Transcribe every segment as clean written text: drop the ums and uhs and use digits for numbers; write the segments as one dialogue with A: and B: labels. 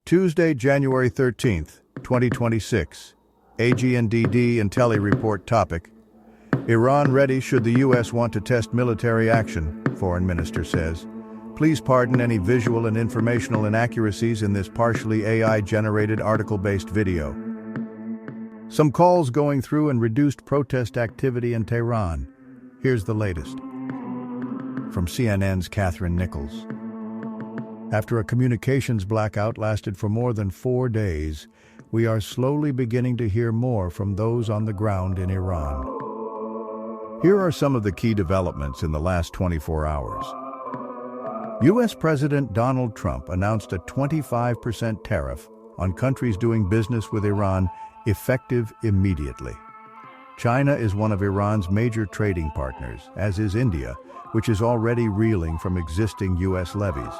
A: Tuesday, January 13th, 2026. AG&DD and Tele Report topic. Iran ready should the U.S. want to test military action, Foreign Minister says. Please pardon any visual and informational inaccuracies in this partially AI-generated article-based video. Some calls going through and reduced protest activity in Tehran. Here's the latest. From CNN's Catherine Nichols. After a communications blackout lasted for more than 4 days, we are slowly beginning to hear more from those on the ground in Iran. Here are some of the key developments in the last 24 hours. U.S. President Donald Trump announced a 25% tariff on countries doing business with Iran, effective immediately. China is one of Iran's major trading partners, as is India, which is already reeling from existing U.S. levies.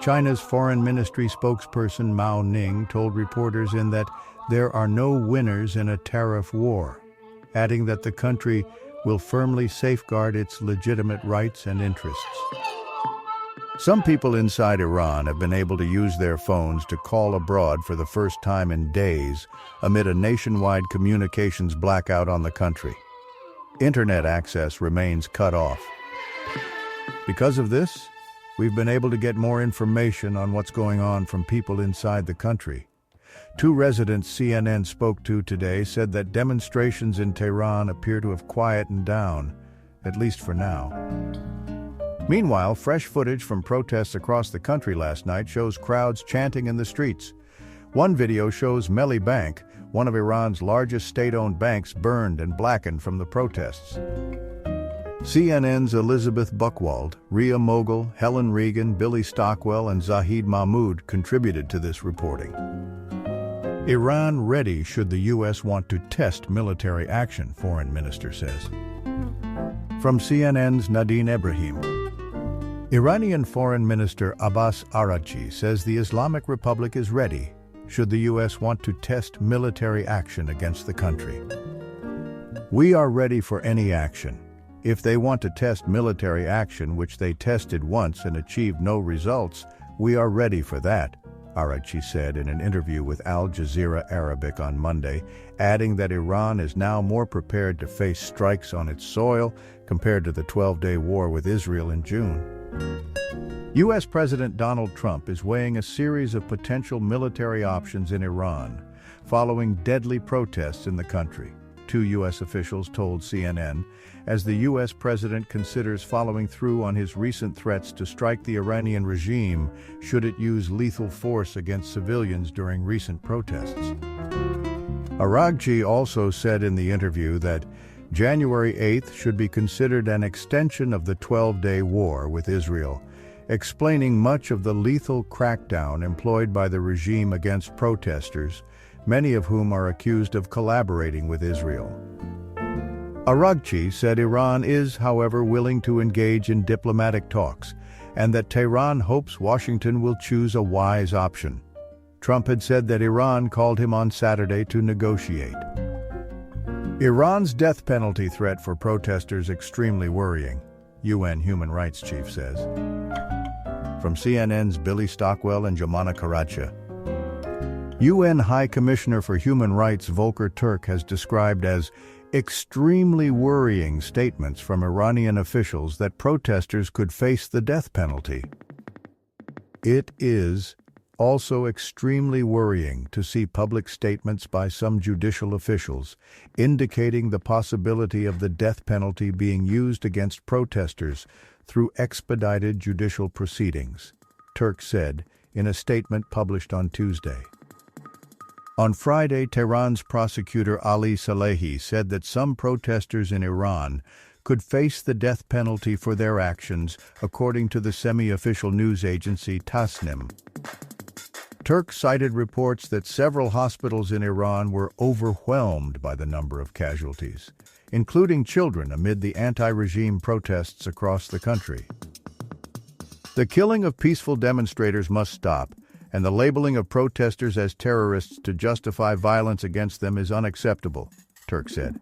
A: China's Foreign Ministry spokesperson Mao Ning told reporters that there are no winners in a tariff war, adding that the country will firmly safeguard its legitimate rights and interests. Some people inside Iran have been able to use their phones to call abroad for the first time in days amid a nationwide communications blackout on the country. Internet access remains cut off. Because of this, we've been able to get more information on what's going on from people inside the country. 2 residents CNN spoke to today said that demonstrations in Tehran appear to have quietened down, at least for now. Meanwhile, fresh footage from protests across the country last night shows crowds chanting in the streets. One video shows Melli Bank, one of Iran's largest state-owned banks, burned and blackened from the protests. CNN's Elizabeth Buchwald, Rhea Mogul, Helen Regan, Billy Stockwell, and Zahid Mahmoud contributed to this reporting. Iran ready should the U.S. want to test military action, Foreign Minister says. From CNN's Nadine Ebrahim. Iranian Foreign Minister Abbas Araghchi says the Islamic Republic is ready should the U.S. want to test military action against the country. We are ready for any action. If they want to test military action, which they tested once and achieved no results, we are ready for that, Araghchi said in an interview with Al Jazeera Arabic on Monday, adding that Iran is now more prepared to face strikes on its soil compared to the 12-day war with Israel in June. U.S. President Donald Trump is weighing a series of potential military options in Iran, following deadly protests in the country, 2 U.S. officials told CNN, as the U.S. president considers following through on his recent threats to strike the Iranian regime should it use lethal force against civilians during recent protests. Araghchi also said in the interview that January 8th should be considered an extension of the 12-day war with Israel, explaining much of the lethal crackdown employed by the regime against protesters, many of whom are accused of collaborating with Israel. Araghchi said Iran is, however, willing to engage in diplomatic talks, and that Tehran hopes Washington will choose a wise option. Trump had said that Iran called him on Saturday to negotiate. Iran's death penalty threat for protesters extremely worrying, UN Human Rights Chief says. From CNN's Billy Stockwell and Jomana Karacha. UN High Commissioner for Human Rights Volker Turk has described as extremely worrying statements from Iranian officials that protesters could face the death penalty. It is also extremely worrying to see public statements by some judicial officials indicating the possibility of the death penalty being used against protesters through expedited judicial proceedings, Turk said in a statement published on Tuesday. On Friday, Tehran's prosecutor Ali Salehi said that some protesters in Iran could face the death penalty for their actions, according to the semi-official news agency Tasnim. Turk cited reports that several hospitals in Iran were overwhelmed by the number of casualties, including children amid the anti-regime protests across the country. The killing of peaceful demonstrators must stop, and the labeling of protesters as terrorists to justify violence against them is unacceptable, Turk said.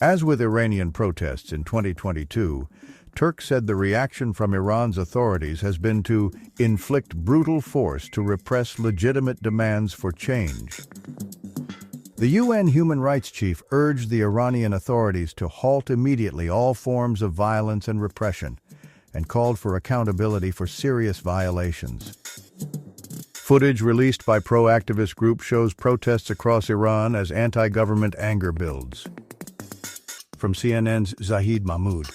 A: As with Iranian protests in 2022, Turk said the reaction from Iran's authorities has been to inflict brutal force to repress legitimate demands for change. The UN human rights chief urged the Iranian authorities to halt immediately all forms of violence and repression, and called for accountability for serious violations. Footage released by pro-activist group shows protests across Iran as anti-government anger builds. From CNN's Zahid Mahmoud.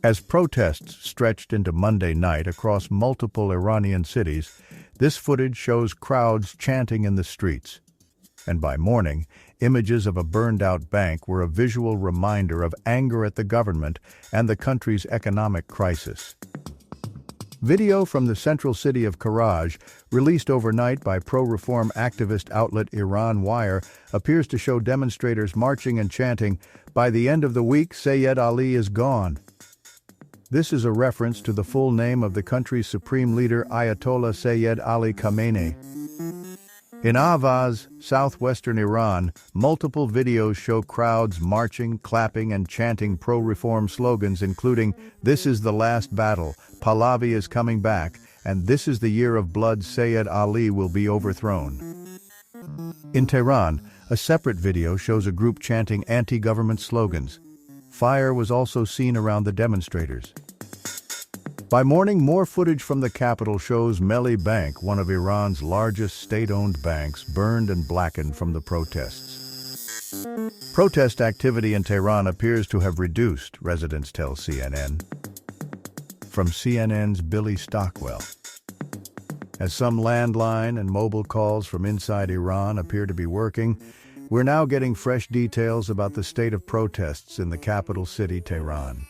A: As protests stretched into Monday night across multiple Iranian cities, this footage shows crowds chanting in the streets. And by morning, images of a burned-out bank were a visual reminder of anger at the government and the country's economic crisis. Video from the central city of Karaj, released overnight by pro-reform activist outlet Iran Wire, appears to show demonstrators marching and chanting, "By the end of the week, Sayyid Ali is gone." This is a reference to the full name of the country's supreme leader Ayatollah Sayyid Ali Khamenei. In Ahvaz, southwestern Iran, multiple videos show crowds marching, clapping, and chanting pro-reform slogans including, "This is the last battle, Pahlavi is coming back, and this is the year of blood, Sayyid Ali will be overthrown." In Tehran, a separate video shows a group chanting anti-government slogans. Fire was also seen around the demonstrators. By morning, more footage from the capital shows Melli Bank, one of Iran's largest state-owned banks, burned and blackened from the protests. Protest activity in Tehran appears to have reduced, residents tell CNN. From CNN's Billy Stockwell. As some landline and mobile calls from inside Iran appear to be working, we're now getting fresh details about the state of protests in the capital city, Tehran.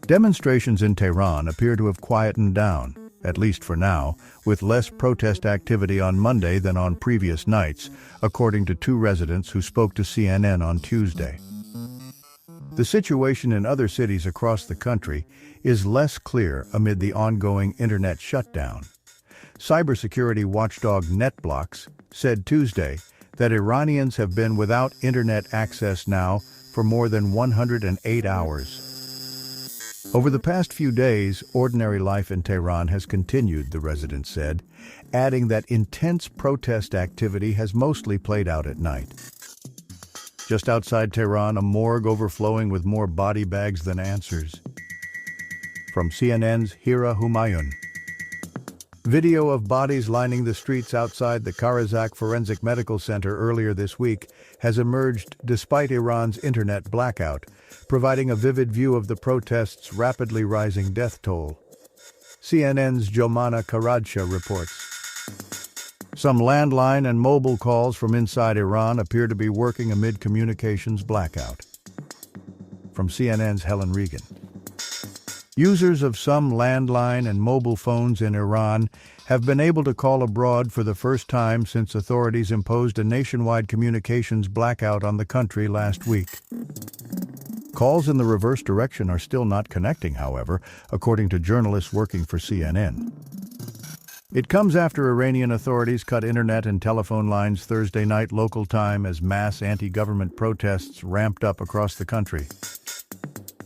A: Demonstrations in Tehran appear to have quietened down, at least for now, with less protest activity on Monday than on previous nights, according to two residents who spoke to CNN on Tuesday. The situation in other cities across the country is less clear amid the ongoing internet shutdown. Cybersecurity watchdog NetBlocks said Tuesday that Iranians have been without internet access now for more than 108 hours. Over the past few days, ordinary life in Tehran has continued, the resident said, adding that intense protest activity has mostly played out at night. Just outside Tehran, a morgue overflowing with more body bags than answers. From CNN's Hira Humayun. Video of bodies lining the streets outside the Karazak Forensic Medical Center earlier this week has emerged despite Iran's internet blackout, providing a vivid view of the protests' rapidly rising death toll. CNN's Jomana Karadsha reports. Some landline and mobile calls from inside Iran appear to be working amid communications blackout. From CNN's Helen Regan. Users of some landline and mobile phones in Iran have been able to call abroad for the first time since authorities imposed a nationwide communications blackout on the country last week. Calls in the reverse direction are still not connecting, however, according to journalists working for CNN. It comes after Iranian authorities cut internet and telephone lines Thursday night local time as mass anti-government protests ramped up across the country.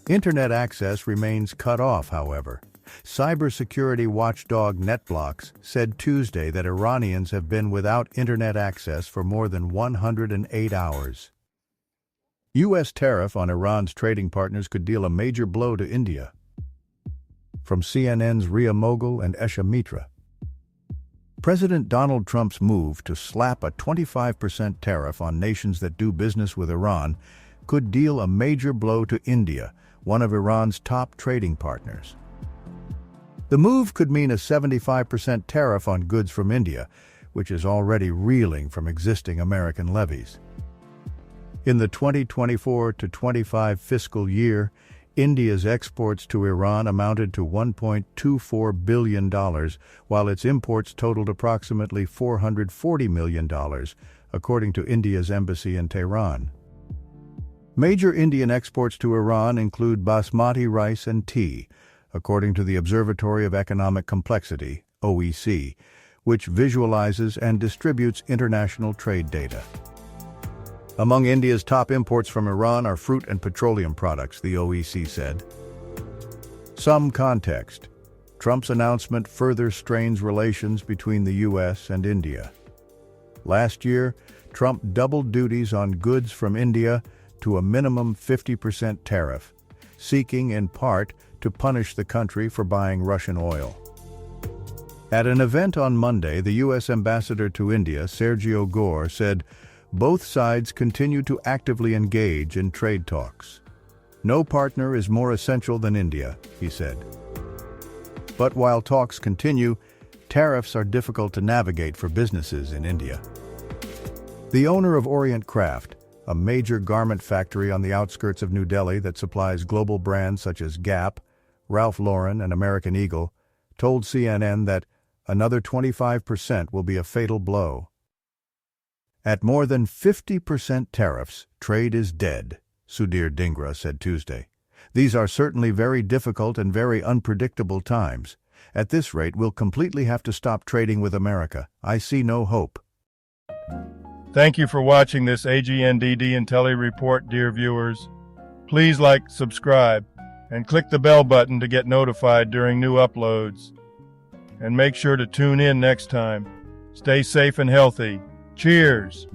A: Internet access remains cut off, however. Cybersecurity watchdog NetBlocks said Tuesday that Iranians have been without internet access for more than 108 hours. U.S. tariff on Iran's trading partners could deal a major blow to India. From CNN's Ria Mogul and Esha Mitra. President Donald Trump's move to slap a 25% tariff on nations that do business with Iran could deal a major blow to India, one of Iran's top trading partners. The move could mean a 75% tariff on goods from India, which is already reeling from existing American levies. In the 2024-25 fiscal year, India's exports to Iran amounted to $1.24 billion, while its imports totaled approximately $440 million, according to India's embassy in Tehran. Major Indian exports to Iran include basmati rice and tea, according to the Observatory of Economic Complexity, OEC, which visualizes and distributes international trade data. Among India's top imports from Iran are fruit and petroleum products, the OEC said. Some context. Trump's announcement further strains relations between the U.S. and India. Last year, Trump doubled duties on goods from India to a minimum 50% tariff, seeking in part to punish the country for buying Russian oil. At an event on Monday, the U.S. ambassador to India, Sergio Gore, said both sides continue to actively engage in trade talks. No partner is more essential than India, he said. But while talks continue, tariffs are difficult to navigate for businesses in India. The owner of Orient Craft, a major garment factory on the outskirts of New Delhi that supplies global brands such as Gap, Ralph Lauren, and American Eagle, told CNN that another 25% will be a fatal blow. At more than 50% tariffs, trade is dead, Sudhir Dhingra said Tuesday. These are certainly very difficult and very unpredictable times. At this rate, we'll completely have to stop trading with America. I see no hope.
B: Thank you for watching this AGNDD and Telly report, dear viewers. Please like, subscribe, and click the bell button to get notified during new uploads. And make sure to tune in next time. Stay safe and healthy. Cheers!